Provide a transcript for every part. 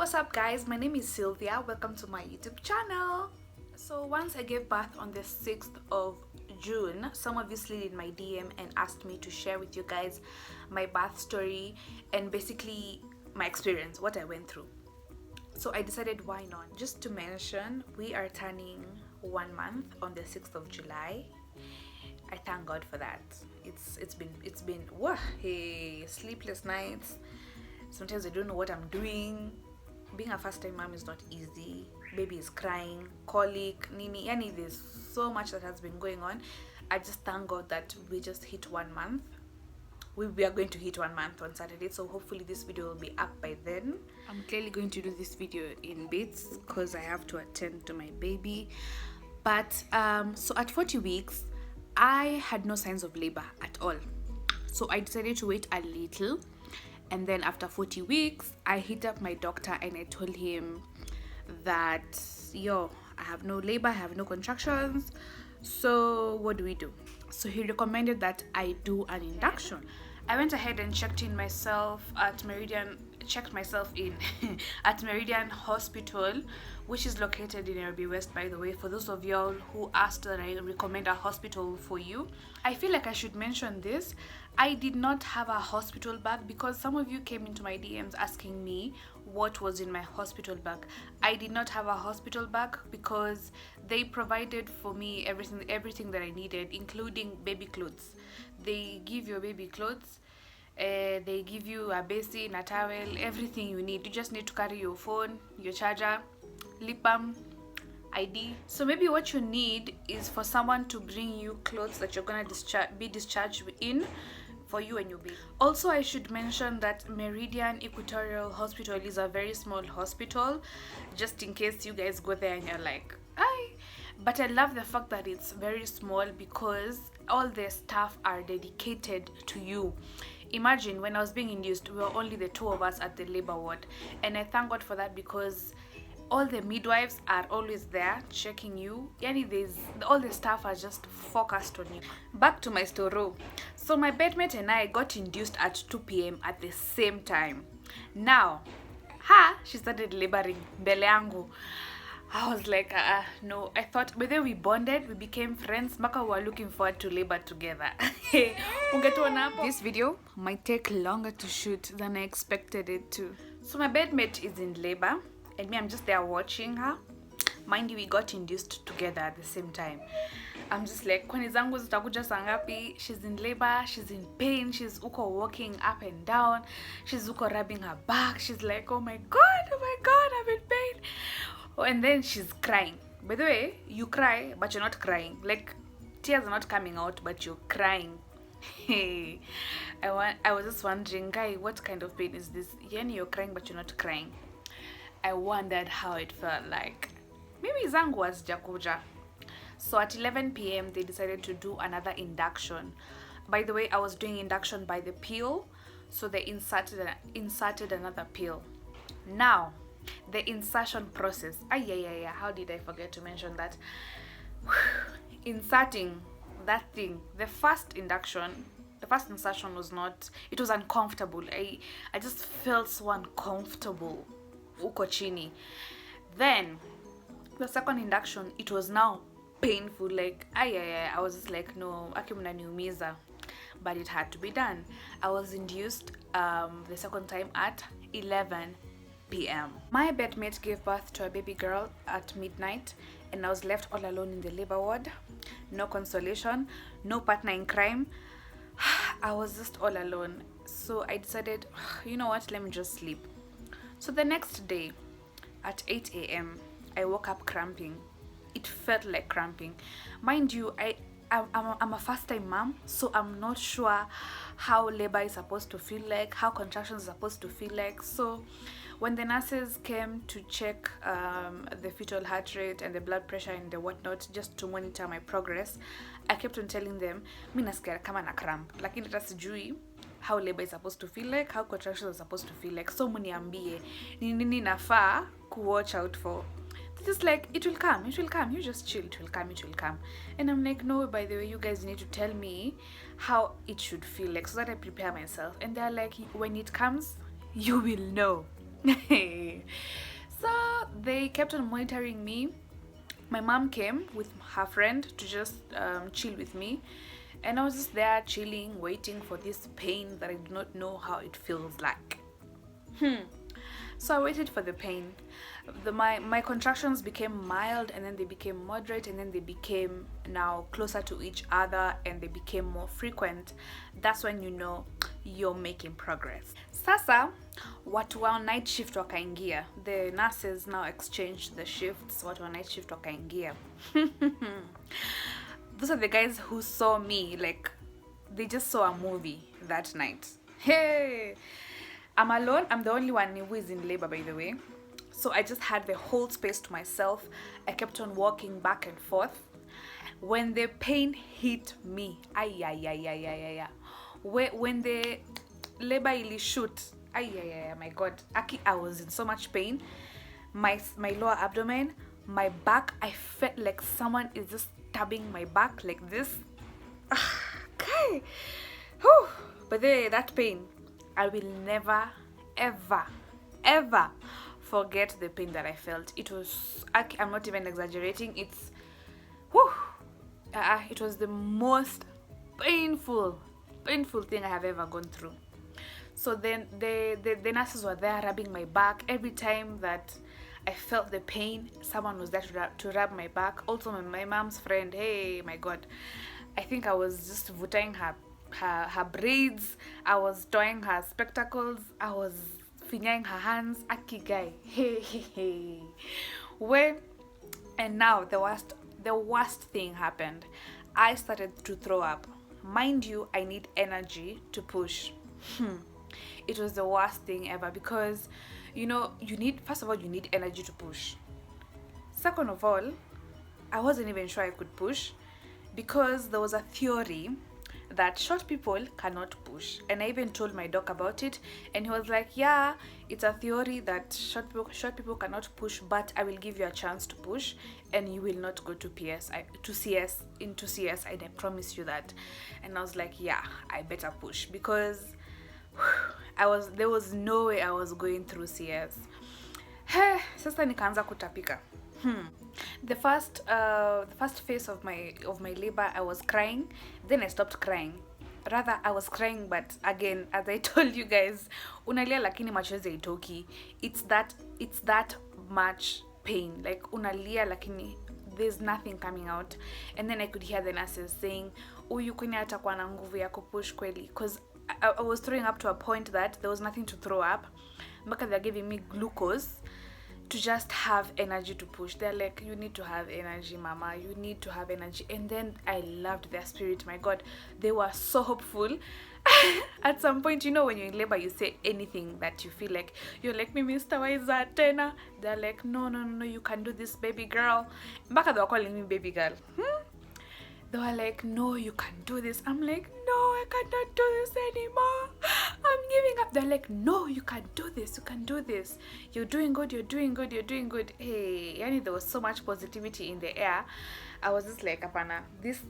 What's up guys, my name is Sylvia. Welcome to my YouTube channel. So once I gave birth on the 6th of June, some of you slid in my DM and asked me to share with you guys my birth story and basically my experience, what I went through. So I decided why not. Just to mention, we are turning 1 month on the 6th of July. I thank God for that. It's been hey, sleepless nights. Sometimes I don't know what I'm doing. Being a first-time mom is not easy. Baby is crying, colic, nini, yani there's so much that has been going on. I just thank God that we just hit 1 month. We are going to hit 1 month on Saturday, so hopefully this video will be up by then. I'm clearly going to do this video in bits because I have to attend to my baby. But so at 40 weeks, I had no signs of labor at all. So I decided to wait a little. And then after 40 weeks, I hit up my doctor and I told him that, I have no labor, I have no contractions. So what do we do? So he recommended that I do an induction. I went ahead and checked myself in at Meridian Hospital, which is located in Nairobi West, by the way, for those of y'all who asked that I recommend a hospital for you. I feel like I should mention this. I did not have a hospital bag because some of you came into my DMs asking me what was in my hospital bag. I did not have a hospital bag because they provided for me everything that I needed, including baby clothes. They give you baby clothes. They give you a basin, a towel, everything you need. You just need to carry your phone, your charger, lip balm, ID. So maybe what you need is for someone to bring you clothes that you're gonna be discharged in for you and your baby. Also, I should mention that Meridian Equatorial Hospital is a very small hospital, just in case you guys go there and you're like, "Hi." But I love the fact that it's very small because all the staff are dedicated to you. Imagine when I was being induced, we were only the two of us at the labor ward, and I thank God for that because all the midwives are always there checking you. All the staff are just focused on you. Back to my story. So my bedmate and I got induced at 2 p.m. at the same time. Now, she started laboring mbele yangu. I was like, no. I thought, but then we bonded, we became friends. Maka we were looking forward to labor together. This video might take longer to shoot than I expected it to. So my bedmate is in labor, and me, I'm just there watching her. Mind you, we got induced together at the same time. I'm just like, kwani zangu zitakuja saa ngapi? She's in labor, she's in pain, she's uko walking up and down, she's uko rubbing her back. She's like, oh my god, I'm in pain. And then she's crying. By the way, you cry, but you're not crying. Like, tears are not coming out, but you're crying. Hey, I was just wondering, guy, what kind of pain is this? You're crying, but you're not crying. I wondered how it felt like. Maybe zangu was jakuja. So at 11 p.m., they decided to do another induction. By the way, I was doing induction by the pill, so they inserted another pill. Now, the insertion process. How did I forget to mention that? Inserting that thing. The first insertion was not, it was uncomfortable. I just felt so uncomfortable. Uko chini. Then the second induction, it was now painful. Like I was just like, no, akimnaniumiza. But it had to be done. I was induced the second time at 11 p.m. My bedmate gave birth to a baby girl at midnight, and I was left all alone in the labor ward. No consolation, no partner in crime. I was just all alone. So I decided, you know what, let me just sleep. So the next day at 8 a.m. I woke up cramping. It felt like cramping. Mind you, I'm a first-time mom, so I'm not sure how labor is supposed to feel like, how contractions are supposed to feel like. So when the nurses came to check the fetal heart rate and the blood pressure and the whatnot, just to monitor my progress, I kept on telling them, mi nasikia kama na cramp, lakini hata sijui how labor is supposed to feel like, how contractions are supposed to feel like. So muniambie, nini nafaa ku watch out for. Just like, it will come, you just chill, it will come. And I'm like, no, by the way, you guys need to tell me how it should feel like so that I prepare myself. And they're like, when it comes, you will know. So they kept on monitoring me. My mom came with her friend to just chill with me, and I was just there chilling, waiting for this pain that I do not know how it feels like. So I waited for the pain. My contractions became mild, and then they became moderate, and then they became now closer to each other, and they became more frequent. That's when you know you're making progress. Sasa watu wa night shift wakaingia. The nurses now exchanged the shifts. Watu wa night shift wakaingia. Those are the guys who saw me like they just saw a movie that night. Hey, I'm alone. I'm the only one who is in labor, by the way. So I just had the whole space to myself. I kept on walking back and forth. When the pain hit me, when the labor ili shoot, my God, I was in so much pain. My lower abdomen, my back, I felt like someone is just stabbing my back like this. Okay. Whew. But that pain, I will never, ever forget the pain that I felt. It was, I'm not even exaggerating. It's, it was the most painful thing I have ever gone through. So then the nurses were there rubbing my back. Every time that I felt the pain, someone was there to rub my back. Also my mom's friend, hey, my God, I think I was just vutain her braids, I was toying her spectacles, I was finying her hands. Aki guy, hey. Well, and now the worst thing happened. I started to throw up. Mind you, I need energy to push. It was the worst thing ever, because first of all, you need energy to push. Second of all, I wasn't even sure I could push, because there was a theory that short people cannot push, and I even told my doc about it, and he was like, yeah, it's a theory that short people cannot push, but I will give you a chance to push, and you will not go to CS, I promise you that. And I was like, yeah, I better push, because there was no way I was going through CS. Sasa nikaanza kutapika. The first phase of my labor, I was crying. Then I stopped crying. Rather, I was crying, but again, as I told you guys, unalia lakini machozi haitoki. It's that much pain. Like unalia lakini there's nothing coming out. And then I could hear the nurses saying, "Uyu kwani atakuwa na nguvu ya kupush kweli?" Because I was throwing up to a point that there was nothing to throw up. Mpaka they're giving me glucose to just have energy to push. They're like, you need to have energy, mama, you need to have energy. And then I loved their spirit. My God, they were so hopeful. At some point, when you're in labor, you say anything that you feel like, you're like, me Mr. Wiser Tena. They're like, no, you can do this, baby girl. Back they were calling me baby girl. They were like, no, you can do this. I'm like, no, I cannot do this anymore. I'm giving up. They're like, no, you can do this. You can do this. You're doing good. You're doing good. You're doing good. Hey, there was so much positivity in the air. I was just like, apana, this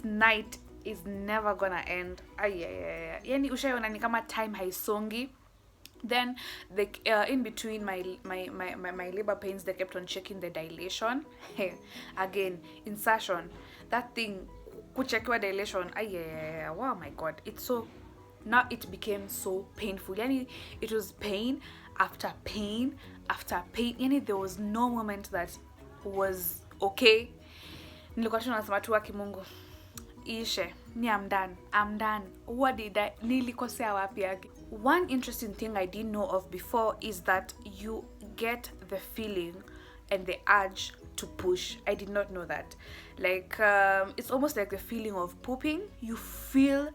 night is never gonna end. Yani ushaiona ni kama time haisongi. Then in between my labor pains, they kept on checking the dilation. Again, insertion. That thing, kuchekiwa dilation. Wow, my God, now it became so painful. Yani it was pain after pain after pain. Yani there was no moment that was okay. Nilikuwa tu nasema tu Mungu, ishe, I'm done. What did I nilikosea wapi yake? One interesting thing I didn't know of before is that you get the feeling and the urge to push. I did not know that. Like it's almost like the feeling of pooping. You feel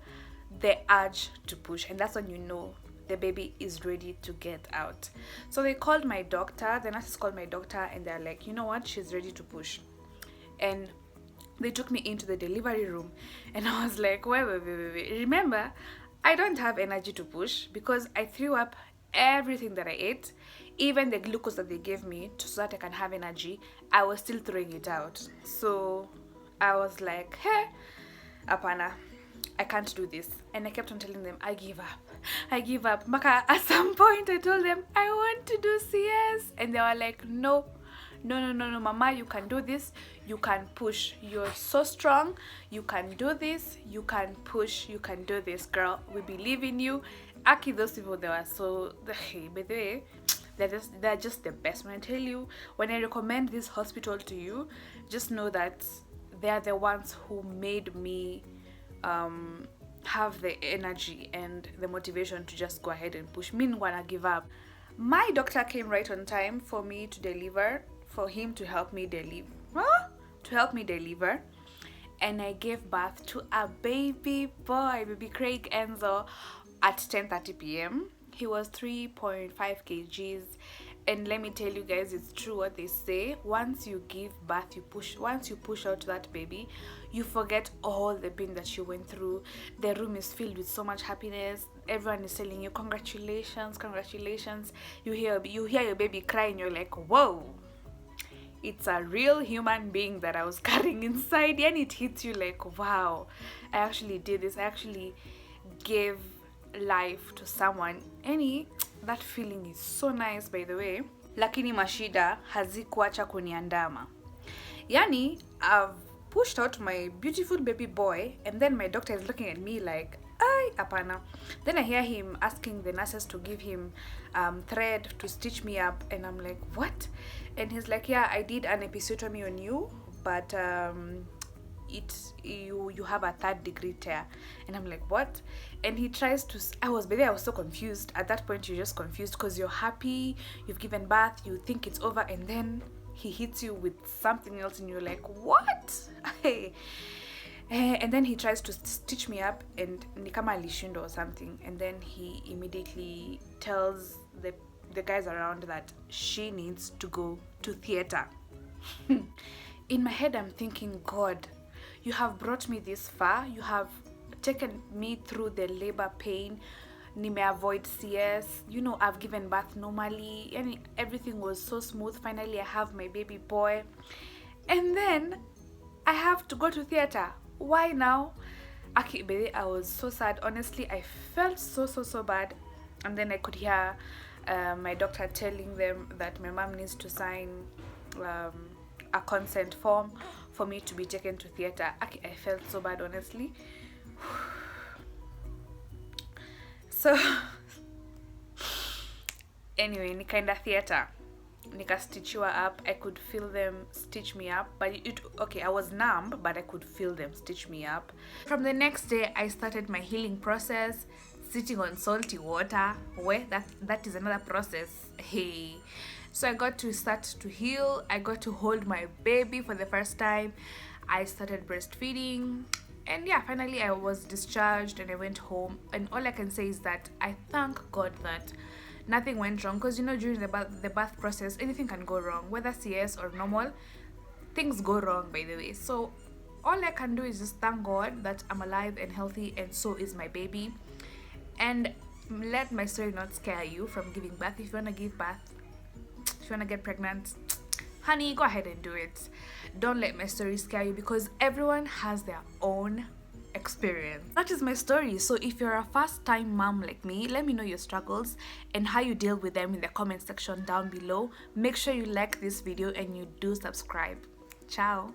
the urge to push, and that's when you know the baby is ready to get out. So they called my doctor. The nurses called my doctor, and they're like, you know what, she's ready to push. And they took me into the delivery room, and I was like, wait. Remember, I don't have energy to push because I threw up everything that I ate, even the glucose that they gave me so that I can have energy. I was still throwing it out. So I was like, hey, apana, I can't do this. And I kept on telling them, I give up. Maka, at some point I told them, I want to do CS. And they were like, no, mama, you can do this. You can push. You're so strong. You can do this. You can push. You can do this, girl. We believe in you. Aki, those people, they were so, hey, by the way, they're just the best. When I tell you, when I recommend this hospital to you, just know that they're the ones who made me have the energy and the motivation to just go ahead and push. Me wanna give up. My doctor came right on time for me to deliver, for him to help me deliver, and I gave birth to a baby boy, baby Craig Enzo, at 10:30 p.m. He was 3.5 kgs, and let me tell you guys, it's true what they say. Once you give birth, once you push out that baby, you forget all the pain that you went through. The room is filled with so much happiness. Everyone is telling you congratulations. You hear your baby cry and you're like, whoa, it's a real human being that I was carrying inside. And it hits you like, wow, I actually did this. I actually gave life to someone. That feeling is so nice, by the way. Lakini mashida hazikuacha kuniandama. Yani, I've pushed out my beautiful baby boy, and then my doctor is looking at me like, ay, apana. Then I hear him asking the nurses to give him thread to stitch me up, and I'm like, what? And he's like, yeah, I did an episiotomy on you, but you have a 3rd-degree tear. And I'm like, what? And he tries to, I was so confused. At that point, you're just confused because you're happy, you've given birth, you think it's over, and then he hits you with something else and you're like, what? And then he tries to stitch me up, and nikama alishindo or something, and then he immediately tells the guys around that she needs to go to theater. In my head, I'm thinking, God, you have brought me this far. You have taken me through the labor pain. Nime avoid CS. I've given birth normally. And everything was so smooth. Finally, I have my baby boy. And then I have to go to theater. Why now? I was so sad. Honestly, I felt so bad. And then I could hear my doctor telling them that my mom needs to sign a consent form for me to be taken to theater. I felt so bad, honestly. So anyway, nikaenda theater, nikastitchiwa up. I could feel them stitch me up, but I was numb, but I could feel them stitch me up. From the next day, I started my healing process, sitting on salty water. That is another process. Hey. So I got to start to heal. I got to hold my baby for the first time. I started breastfeeding. And yeah, finally I was discharged and I went home. And all I can say is that I thank God that nothing went wrong. Because during the birth process, anything can go wrong. Whether CS or normal, things go wrong, by the way. So all I can do is just thank God that I'm alive and healthy, and so is my baby. And let my story not scare you from giving birth. If you want to give birth, if you want to get pregnant, honey, go ahead and do it. Don't let my story scare you, because everyone has their own experience. That is my story. So if you're a first-time mom like me, let me know your struggles and how you deal with them in the comment section down below. Make sure you like this video and you do subscribe. Ciao.